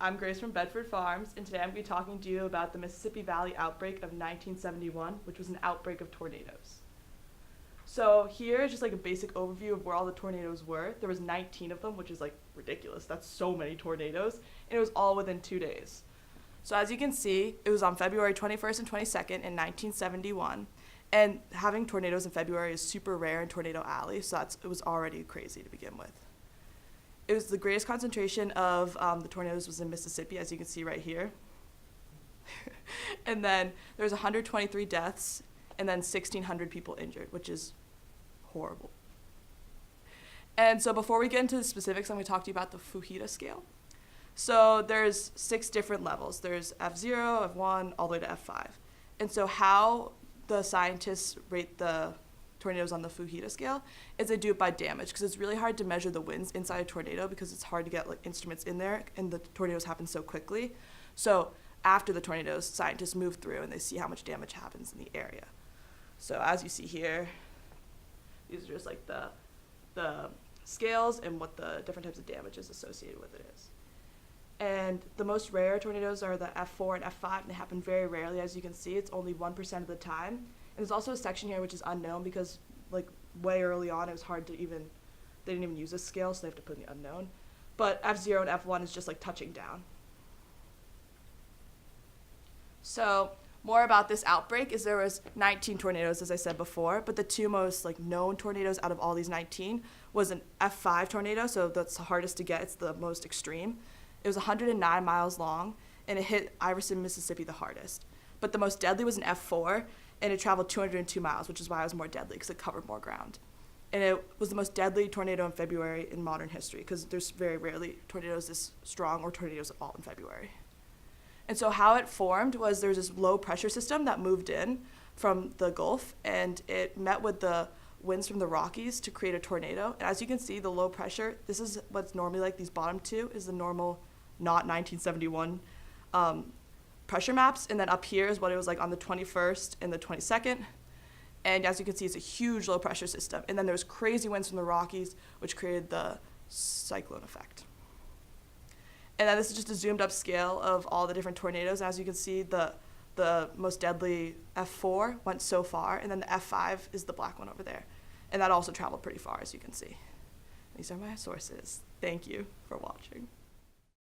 I'm Grace from Bedford Farms, and today I'm going to be talking to you about the Mississippi Valley outbreak of 1971, which was an outbreak of tornadoes. So here is just like a basic overview of where all the tornadoes were. There was 19 of them, which is like ridiculous. That's so many tornadoes, and it was all within 2 days. So as you can see, it was on February 21st and 22nd in 1971, and having tornadoes in February is super rare in Tornado Alley, so it was already crazy to begin with. It was the greatest concentration of the tornadoes was in Mississippi, as you can see right here. And then there was 123 deaths, and then 1,600 people injured, which is horrible. And so before we get into the specifics, I'm going to talk to you about the Fujita scale. So there's 6 different levels. There's F0, F1, all the way to F5. And so how the scientists rate the tornadoes on the Fujita scale is they do it by damage, because it's really hard to measure the winds inside a tornado because it's hard to get like instruments in there, and the tornadoes happen so quickly. So after the tornadoes, scientists move through and they see how much damage happens in the area. So as you see here, these are just like the scales and what the different types of damages associated with it is. And the most rare tornadoes are the F4 and F5, and they happen very rarely. As you can see, it's only 1% of the time. And there's also a section here which is unknown because like way early on it was hard to they didn't even use this scale, so they have to put in the unknown. But F0 and F1 is just like touching down. So more about this outbreak is there was 19 tornadoes, as I said before, but the 2 most like known tornadoes out of all these 19 was an F5 tornado, so that's the hardest to get, it's the most extreme. It was 109 miles long, and it hit Iverson, Mississippi the hardest. But the most deadly was an F4, and it traveled 202 miles, which is why it was more deadly, because it covered more ground. And it was the most deadly tornado in February in modern history, because there's very rarely tornadoes this strong or tornadoes at all in February. And so how it formed was there was this low pressure system that moved in from the Gulf, and it met with the winds from the Rockies to create a tornado. And as you can see, the low pressure, this is what's normally like, these bottom 2 is the normal, not 1971 pressure maps. And then up here is what it was like on the 21st and the 22nd. And as you can see, it's a huge low pressure system. And then there's crazy winds from the Rockies, which created the cyclone effect. And then this is just a zoomed up scale of all the different tornadoes. As you can see, the most deadly F4 went so far, and then the F5 is the black one over there. And that also traveled pretty far, as you can see. These are my sources. Thank you for watching.